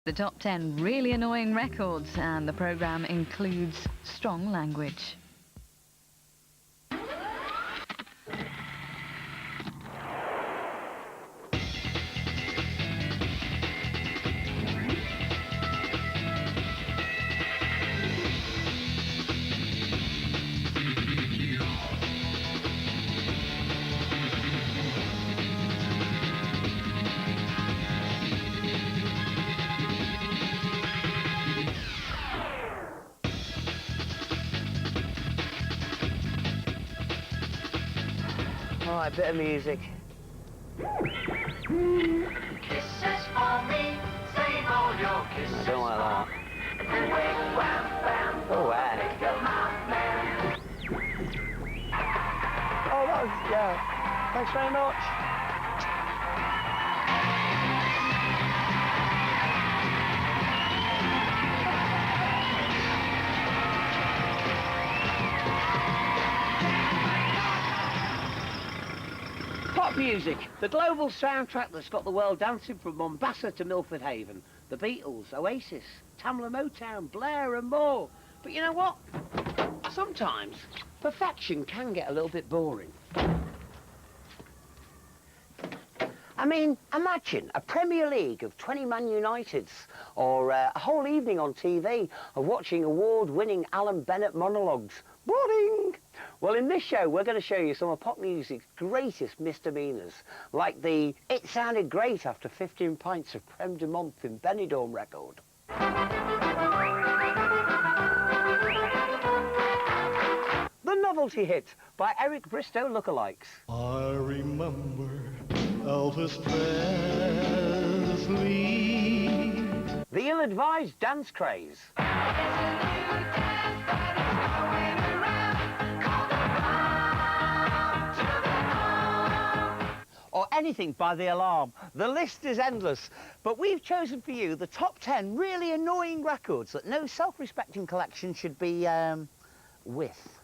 The top 10 really annoying records, and the programme includes strong language. All right, bit of music. Kisses for me, save all your kisses. I don't like that. Wing, wham, bam. Oh, hey. Oh, that was, yeah. Thanks very much. Pop music, the global soundtrack that's got the world dancing from Mombasa to Milford Haven. The Beatles, Oasis, Tamla Motown, Blair and more. But you know what? Sometimes perfection can get a little bit boring. I mean, imagine a Premier League of 20 Man Uniteds, or a whole evening on TV of watching award-winning Alan Bennett monologues. Boring! Well, in this show, we're going to show you some of pop music's greatest misdemeanours, like the "It Sounded Great After 15 Pints of Creme de Menthe in Benidorm" record. The Novelty Hit by Eric Bristow lookalikes. I remember Elvis Presley. The Ill-Advised Dance Craze. Or anything by The Alarm. The list is endless, but we've chosen for you the top 10 really annoying records that no self-respecting collection should be, with.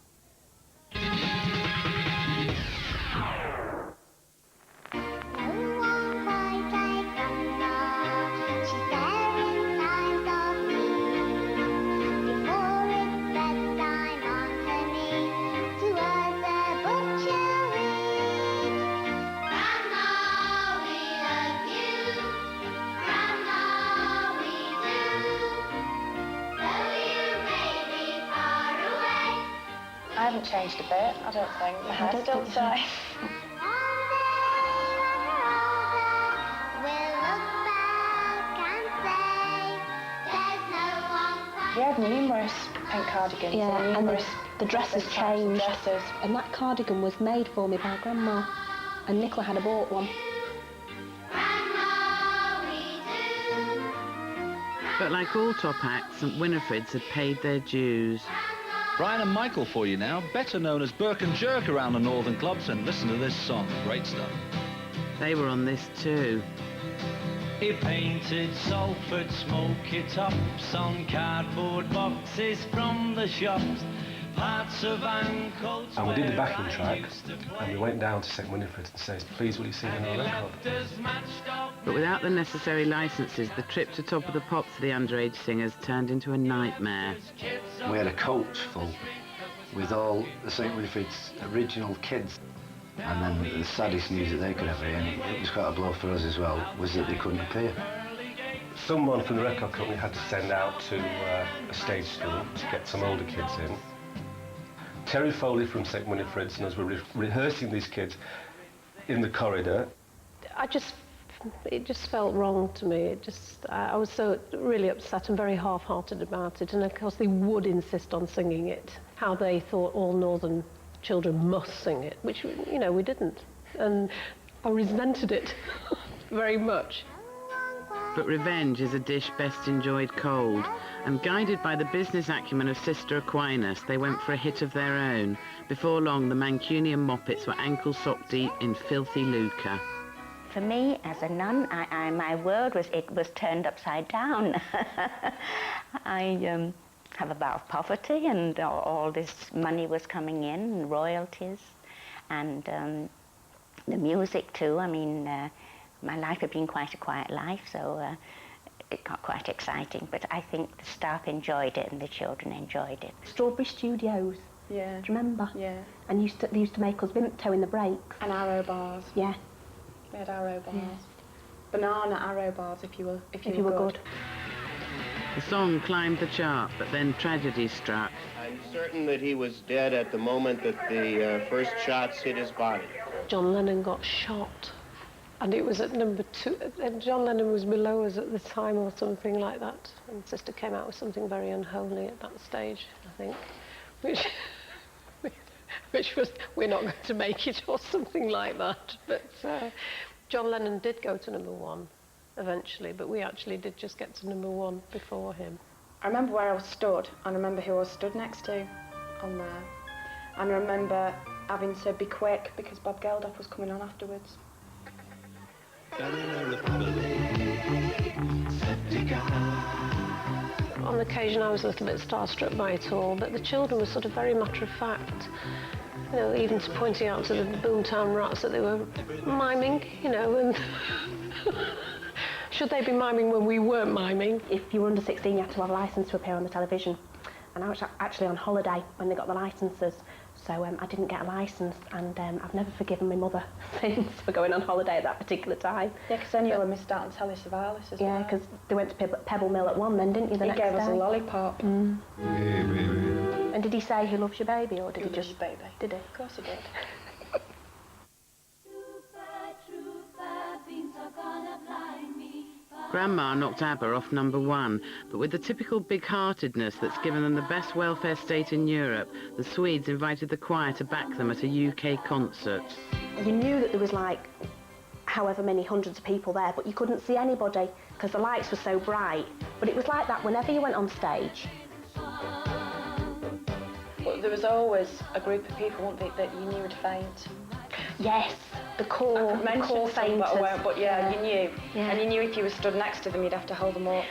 I haven't changed a bit, I don't think. My hair's still the same. We had numerous pink cardigans, yeah, and the dresses changed. Dresses. And that cardigan was made for me by Grandma, and Nicola had bought one. But like all top acts, St Winifred's had paid their dues. Brian and Michael for you now, better known as Burke and Jerk around the northern clubs, and listen to this song, great stuff. They were on this too. He painted Salford smoke it ups on cardboard boxes from the shops, parts of ankles. And we did the backing track, and we went down to St Winifred's and said, please will you sing another record? But without the necessary licences, the trip to Top of the Pops for the underage singers turned into a nightmare. We had a coach full with all the St Winifred's original kids. And then the saddest news that they could ever hear, and it was quite a blow for us as well, was that they couldn't appear. Someone from the record company had to send out to a stage school to get some older kids in. Terry Foley from St Winifred's, and as we're rehearsing these kids in the corridor. It just felt wrong to me. I was so really upset and very half-hearted about it, and of course they would insist on singing it, how they thought all northern children must sing it, which, you know, we didn't. And I resented it very much. But revenge is a dish best enjoyed cold, and guided by the business acumen of Sister Aquinas, they went for a hit of their own. Before long, the Mancunian Moppets were ankle-sock deep in filthy lucre. For me, as a nun, my world was turned upside down. I have a vow of poverty, and all this money was coming in, and royalties, and the music too. I mean, my life had been quite a quiet life, so it got quite exciting, but I think the staff enjoyed it and the children enjoyed it. Strawberry Studios. Yeah. Do you remember? Yeah. And they used to make us Vimto in the breaks. And arrow bars. Yeah. We had arrow bars. Yeah. Banana arrow bars if you were good. The song climbed the chart, but then tragedy struck. I'm certain that he was dead at the moment that the first shots hit his body. John Lennon got shot, and it was at number 2. And John Lennon was below us at the time or something like that. And Sister came out with something very unholy at that stage, I think, which was, we're not going to make it or something like that. But John Lennon did go to number 1 eventually, but we actually did just get to number 1 before him. I remember where I was stood, and I remember who I was stood next to on there. And I remember having to be quick because Bob Geldof was coming on afterwards. On occasion I was a little bit starstruck by it all, but the children were sort of very matter of fact. You know, even to pointing out to the Boomtown Rats that they were miming, you know, and should they be miming when we weren't miming? If you were under 16, you had to have a licence to appear on the television. And I was actually on holiday when they got the licences, so I didn't get a licence, and I've never forgiven my mother since for going on holiday at that particular time. Yeah, because then you'll have missed out on Telly Savalas as well. Yeah, because they went to Pebble Mill at 1 then, didn't you, the next day? He gave us a lollipop. Mm. And did he say he loves your baby, or did he just... baby. Did he? Of course he did. Grandma knocked ABBA off number 1, but with the typical big-heartedness that's given them the best welfare state in Europe, the Swedes invited the choir to back them at a UK concert. You knew that there was like however many hundreds of people there, but you couldn't see anybody because the lights were so bright. But it was like that whenever you went on stage. But there was always a group of people, wasn't there, that you knew would faint. Yes, the core fainters. But I won't, but yeah, you knew. Yeah. And you knew if you were stood next to them, you'd have to hold them up.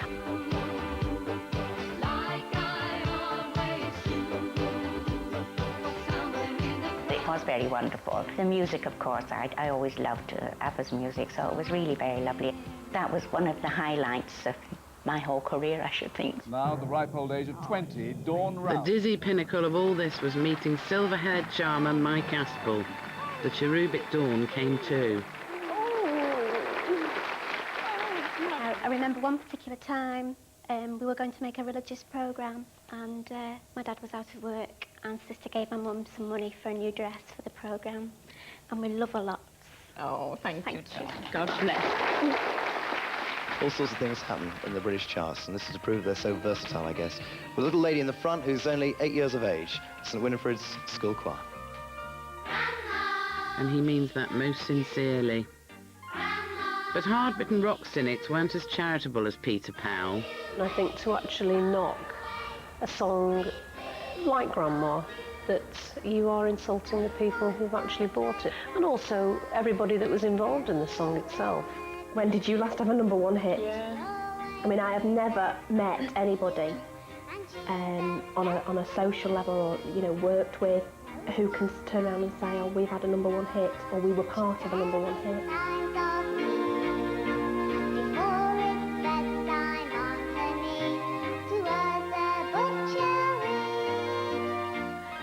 It was very wonderful. The music, of course, I always loved ABBA's music, so it was really very lovely. That was one of the highlights of my whole career, I should think. Now, at the ripe old age of 20, Dawn The Rouse. dizzy pinnacle of all this was meeting silver-haired charmer Mike Aspel. The cherubic dawn came too. I remember one particular time we were going to make a religious programme, and my dad was out of work, and Sister gave my mum some money for a new dress for the programme, and we love her lots. Oh, thank you. God bless. All sorts of things happen in the British charts, and this is to prove they're so versatile, I guess. With a little lady in the front who's only 8 years of age, St Winifred's School Choir. And he means that most sincerely. But hard-bitten rock cynics weren't as charitable as Peter Powell. And I think to actually knock a song like Grandma, that you are insulting the people who've actually bought it. And also everybody that was involved in the song itself. When did you last have a #1 hit? Yeah. I mean, I have never met anybody on a social level or, you know, worked with who can turn around and say, oh, we've had a #1 hit, or we were part of a #1 hit.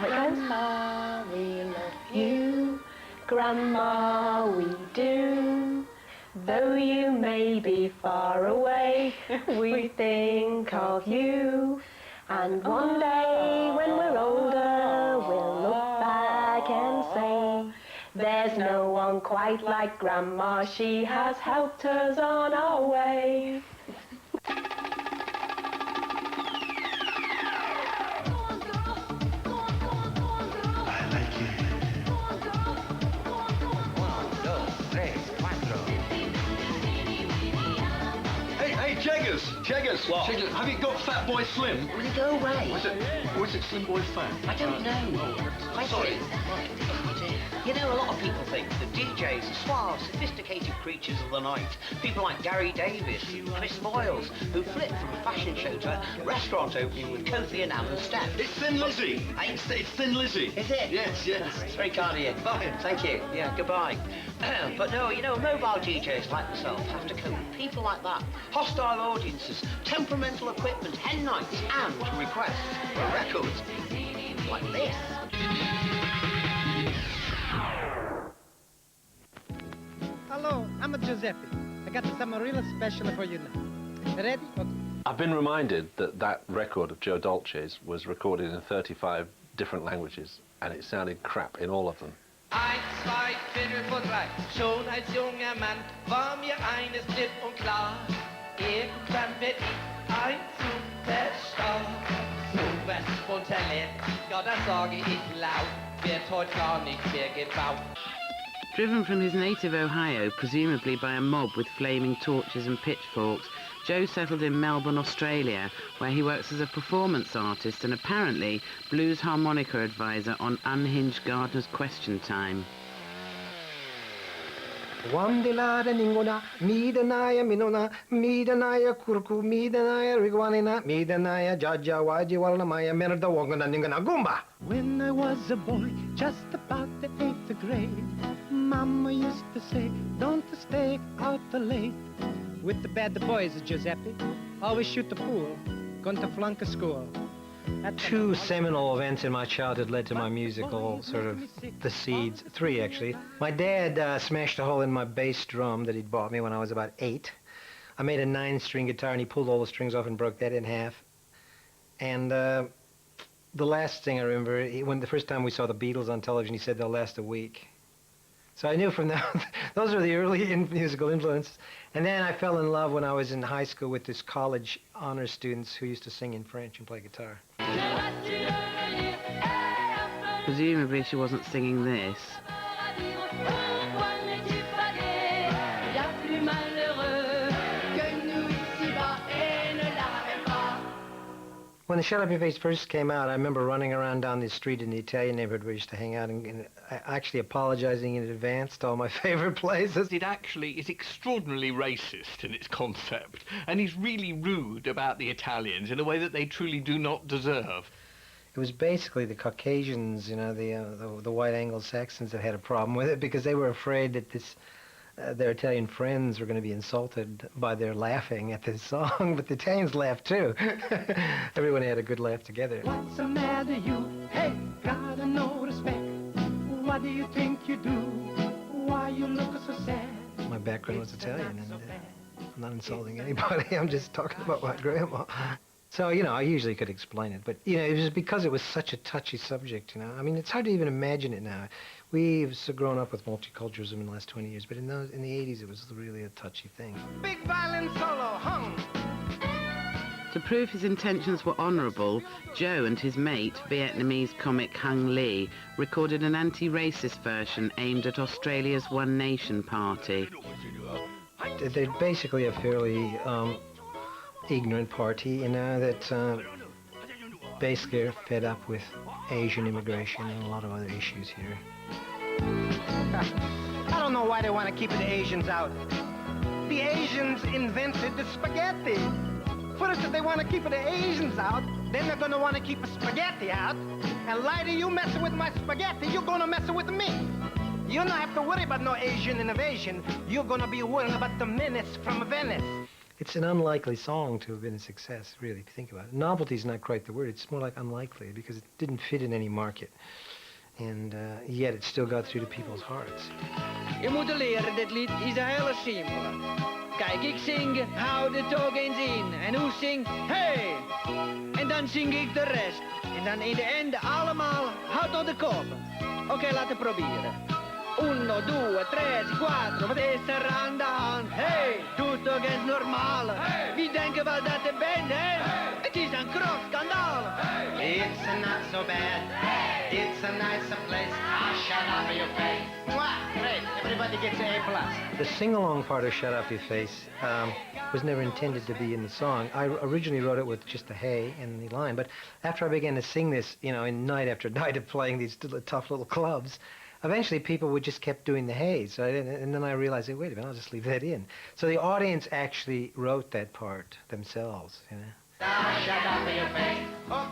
Grandma, we love you. Grandma, we do. Though you may be far away, we think of you. And one day when we're older, we'll look back and say, there's no one quite like Grandma, she has helped us on our way. Cheggers, what? Cheggers, have you got Fat Boy Slim? Will you go away? Or is it Slim Boy Fat? I don't know. Sorry. You know, a lot of people think that DJs are suave, sophisticated creatures of the night. People like Gary Davis and Chris Moyles, who flip from fashion show to a restaurant opening with Kofi Annan and Steph. It's Thin Lizzy. It's Thin Lizzy. Is it? Yes, yes. It's very kind of you. Fine, thank you. Yeah, goodbye. But no, you know, mobile DJs like myself have to cope with people like that. Hostile audiences, temperamental equipment, hen nights, and requests for records like this. Hello, I'm Giuseppe. I got something real special for you now. Ready? Okay. I've been reminded that that record of Joe Dolce's was recorded in 35 different languages, and it sounded crap in all of them. 1, 2, 4, 3. Schon als junger Mann war mir eines klipp und klar. Irgendwann werd ich ein Superstar. Sowas von Talent, ja das sage ich laut, wird heute gar nicht mehr gebaut. Driven from his native Ohio, presumably by a mob with flaming torches and pitchforks, Joe settled in Melbourne, Australia, where he works as a performance artist and apparently blues harmonica advisor on Unhinged Gardener's Question Time. Wandilada ningona, midanaya minona, midanaya kurku, midanaya riguanina, midanaya jaja waji walnamaya menada wangana ningana gumba. When I was a boy, just about the 8th grade, Mama used to say, don't stay out late. With the bad boys, Giuseppe, always shoot the pool, going to flunk a school. Two seminal events in my childhood led to my musical, sort of, the seeds. 3, actually. My dad smashed a hole in my bass drum that he'd bought me when I was about 8. I made a 9-string guitar, and he pulled all the strings off and broke that in half. And the last thing I remember, when the first time we saw the Beatles on television, he said they'll last a week. So I knew from that, those were the early musical influences. And then I fell in love when I was in high school with this college honors students who used to sing in French and play guitar. Presumably she wasn't singing this. When the Shut Up Your Face first came out, I remember running around down the street in the Italian neighborhood where we used to hang out and actually apologizing in advance to all my favorite places. It actually is extraordinarily racist in its concept, and he's really rude about the Italians in a way that they truly do not deserve. It was basically the Caucasians, you know, the white Anglo-Saxons that had a problem with it because they were afraid that their Italian friends were going to be insulted by their laughing at this song, but the Italians laughed too. Everyone had a good laugh together. What's the matter, you? Hey, gotta no respect. What do you think you do? Why you look so sad? My background was Italian, and I'm not insulting anybody. I'm just talking about my grandma. So, you know, I usually could explain it, but, you know, it was because it was such a touchy subject, you know. I mean, it's hard to even imagine it now. We've grown up with multiculturalism in the last 20 years, but in the 80s, it was really a touchy thing. Big violin solo, hung. To prove his intentions were honourable, Joe and his mate, Vietnamese comic Hung Lee, recorded an anti-racist version aimed at Australia's One Nation party. They're basically a fairly ignorant party, you know, that basically are fed up with Asian immigration and a lot of other issues here. I don't know why they want to keep the Asians out. The Asians invented the spaghetti. First, if they want to keep the Asians out, then they're going to want to keep the spaghetti out. And later, you messing with my spaghetti, you're going to mess with me. You don't have to worry about no Asian innovation. You're going to be worrying about the menace from Venice. It's an unlikely song to have been a success, really, if you think about it. Novelty's not quite the word. It's more like unlikely because it didn't fit in any market. And yet it still got through to people's hearts. Je moet leren, dit lied is een hele simpele. Kijk, ik zing, hou de toog eens in. En hoe zing, hey! En dan zing ik de rest. En dan in de einde allemaal, houd tot de kop. Oké, laten we proberen. 1, 2, 3, 4, wat is er aan de hand? Hey, doe toch eens normaal. Hey. Wie denken wel dat je bent, hè? Hey. Het is een groot schandaal. Hey. It's not so bad. Hey. It's a nicer place. Ah, shut up your face. Mwah, great, everybody gets an A+. The sing-along part of Shut Up Your Face was never intended to be in the song. I originally wrote it with just the hey and the line, but after I began to sing this, you know, night after night of playing these tough little clubs, eventually people would just kept doing the haze, right? And then I realized, wait a minute, I'll just leave that in. So the audience actually wrote that part themselves, you know.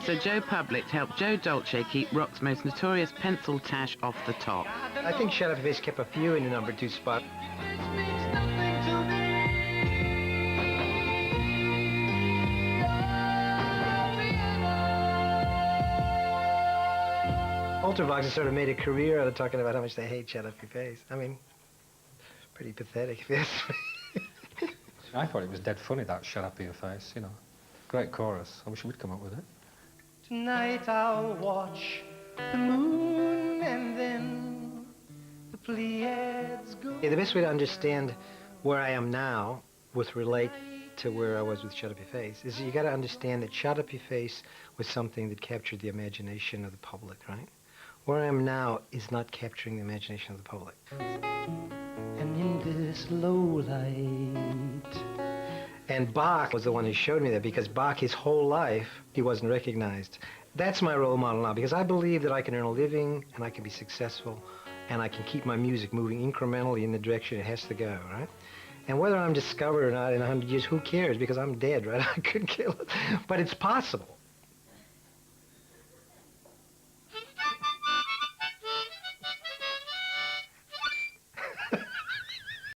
So Joe Public helped Joe Dolce keep rock's most notorious pencil tash off the top. I think Shut Up Your Face kept a few in the #2 spot. Ultravox has sort of made a career out of talking about how much they hate Shut Up Your Face. I mean, pretty pathetic if you ask me. I thought it was dead funny, that Shut Up Your Face, you know. Great chorus. I wish we'd come up with it. Tonight I'll watch the moon and then the Pleiades go. Yeah, the best way to understand where I am now with relate to where I was with Shut Up Your Face is you got to understand that Shut Up Your Face was something that captured the imagination of the public, right? Where I am now is not capturing the imagination of the public. And in this low light. And Bach was the one who showed me that, because Bach, his whole life, he wasn't recognized. That's my role model now, because I believe that I can earn a living and I can be successful and I can keep my music moving incrementally in the direction it has to go, right? And whether I'm discovered or not in 100 years, who cares? Because I'm dead, right? I couldn't kill it. But it's possible.